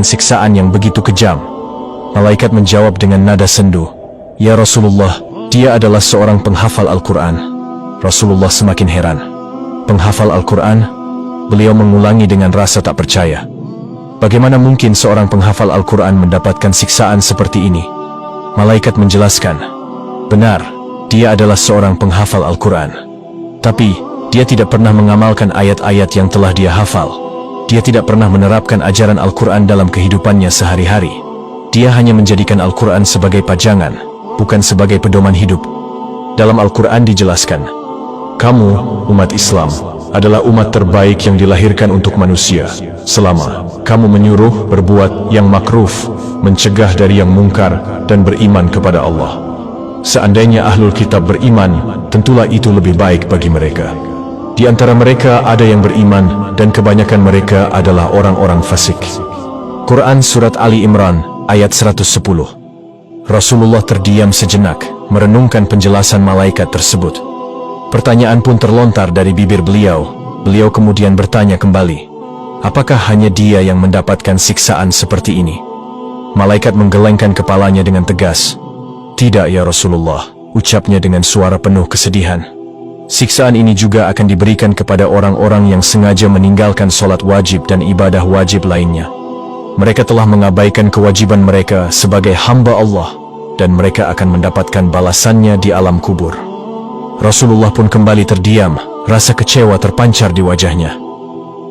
siksaan yang begitu kejam. Malaikat menjawab dengan nada sendu, "Ya Rasulullah, dia adalah seorang penghafal Al-Quran." Rasulullah semakin heran. "Penghafal Al-Quran?" Beliau mengulangi dengan rasa tak percaya. Bagaimana mungkin seorang penghafal Al-Quran mendapatkan siksaan seperti ini? Malaikat menjelaskan, "Benar, dia adalah seorang penghafal Al-Quran. Tapi, dia tidak pernah mengamalkan ayat-ayat yang telah dia hafal. Dia tidak pernah menerapkan ajaran Al-Quran dalam kehidupannya sehari-hari. Dia hanya menjadikan Al-Quran sebagai pajangan, bukan sebagai pedoman hidup." Dalam Al-Quran dijelaskan, "Kamu, umat Islam, adalah umat terbaik yang dilahirkan untuk manusia, selama kamu menyuruh berbuat yang makruf, mencegah dari yang mungkar, dan beriman kepada Allah. Seandainya ahlul kitab beriman, tentulah itu lebih baik bagi mereka. Di antara mereka ada yang beriman, dan kebanyakan mereka adalah orang-orang fasik." Quran Surat Ali Imran, ayat 110. Rasulullah terdiam sejenak, merenungkan penjelasan malaikat tersebut. Pertanyaan pun terlontar dari bibir beliau. Beliau kemudian bertanya kembali, "Apakah hanya dia yang mendapatkan siksaan seperti ini?" Malaikat menggelengkan kepalanya dengan tegas. "Tidak ya Rasulullah," ucapnya dengan suara penuh kesedihan. "Siksaan ini juga akan diberikan kepada orang-orang yang sengaja meninggalkan sholat wajib dan ibadah wajib lainnya. Mereka telah mengabaikan kewajiban mereka sebagai hamba Allah, dan mereka akan mendapatkan balasannya di alam kubur." Rasulullah pun kembali terdiam, rasa kecewa terpancar di wajahnya.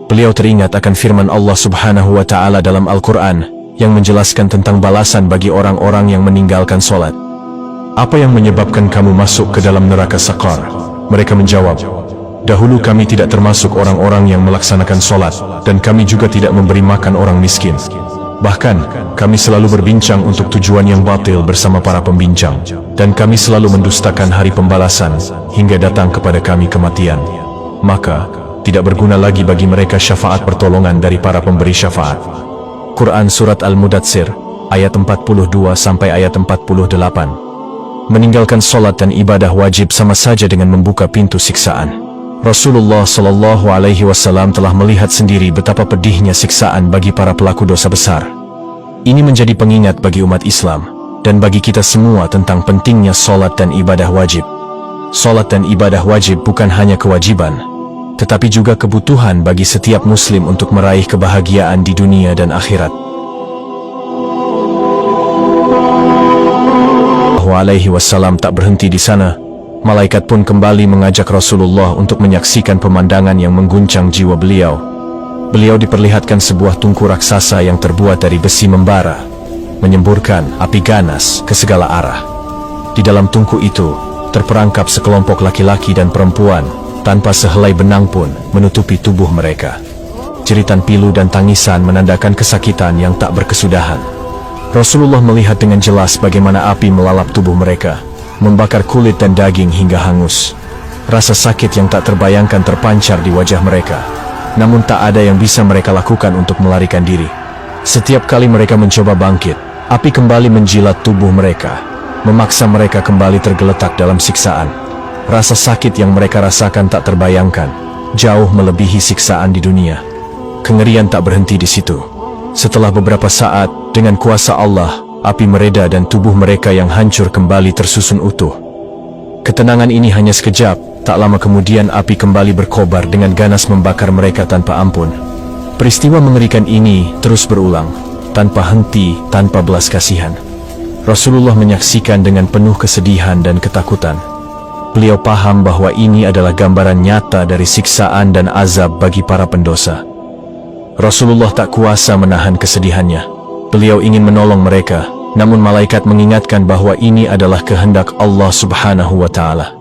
Beliau teringat akan firman Allah Subhanahu wa Ta'ala dalam Al-Quran yang menjelaskan tentang balasan bagi orang-orang yang meninggalkan sholat. "Apa yang menyebabkan kamu masuk ke dalam neraka Saqar?" Mereka menjawab, "Dahulu kami tidak termasuk orang-orang yang melaksanakan sholat, dan kami juga tidak memberi makan orang miskin. Bahkan, kami selalu berbincang untuk tujuan yang batil bersama para pembincang, dan kami selalu mendustakan hari pembalasan, hingga datang kepada kami kematian. Maka, tidak berguna lagi bagi mereka syafaat pertolongan dari para pemberi syafaat." Quran Surat Al-Mudatsir, ayat 42 sampai ayat 48. Meninggalkan sholat dan ibadah wajib sama saja dengan membuka pintu siksaan. Rasulullah Shallallahu Alaihi Wasallam telah melihat sendiri betapa pedihnya siksaan bagi para pelaku dosa besar. Ini menjadi pengingat bagi umat Islam, dan bagi kita semua tentang pentingnya sholat dan ibadah wajib. Sholat dan ibadah wajib bukan hanya kewajiban, tetapi juga kebutuhan bagi setiap muslim untuk meraih kebahagiaan di dunia dan akhirat. Alaihi Wasallam tak berhenti di sana. Malaikat pun kembali mengajak Rasulullah untuk menyaksikan pemandangan yang mengguncang jiwa beliau. Beliau diperlihatkan sebuah tungku raksasa yang terbuat dari besi membara, menyemburkan api ganas ke segala arah. Di dalam tungku itu, terperangkap sekelompok laki-laki dan perempuan, tanpa sehelai benang pun menutupi tubuh mereka. Jeritan pilu dan tangisan menandakan kesakitan yang tak berkesudahan. Rasulullah melihat dengan jelas bagaimana api melalap tubuh mereka, membakar kulit dan daging hingga hangus. Rasa sakit yang tak terbayangkan terpancar di wajah mereka. Namun tak ada yang bisa mereka lakukan untuk melarikan diri. Setiap kali mereka mencoba bangkit, api kembali menjilat tubuh mereka, memaksa mereka kembali tergeletak dalam siksaan. Rasa sakit yang mereka rasakan tak terbayangkan, jauh melebihi siksaan di dunia. Kengerian tak berhenti di situ. Setelah beberapa saat, dengan kuasa Allah, api mereda dan tubuh mereka yang hancur kembali tersusun utuh. Ketenangan ini hanya sekejap, tak lama kemudian api kembali berkobar dengan ganas membakar mereka tanpa ampun. Peristiwa mengerikan ini terus berulang, tanpa henti, tanpa belas kasihan. Rasulullah menyaksikan dengan penuh kesedihan dan ketakutan. Beliau paham bahwa ini adalah gambaran nyata dari siksaan dan azab bagi para pendosa. Rasulullah tak kuasa menahan kesedihannya. Beliau ingin menolong mereka, namun malaikat mengingatkan bahwa ini adalah kehendak Allah Subhanahu wa Ta'ala.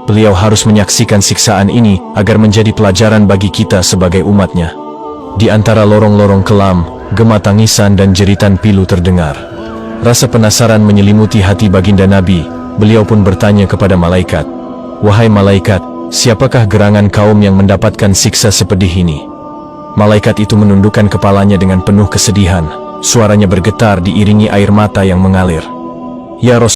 Beliau harus menyaksikan siksaan ini agar menjadi pelajaran bagi kita sebagai umatnya. Di antara lorong-lorong kelam, gema tangisan dan jeritan pilu terdengar. Rasa penasaran menyelimuti hati baginda Nabi. Beliau pun bertanya kepada malaikat, "Wahai malaikat, siapakah gerangan kaum yang mendapatkan siksa sepedih ini?" Malaikat itu menundukkan kepalanya dengan penuh kesedihan. Suaranya bergetar diiringi air mata yang mengalir. "Ya Rasul,"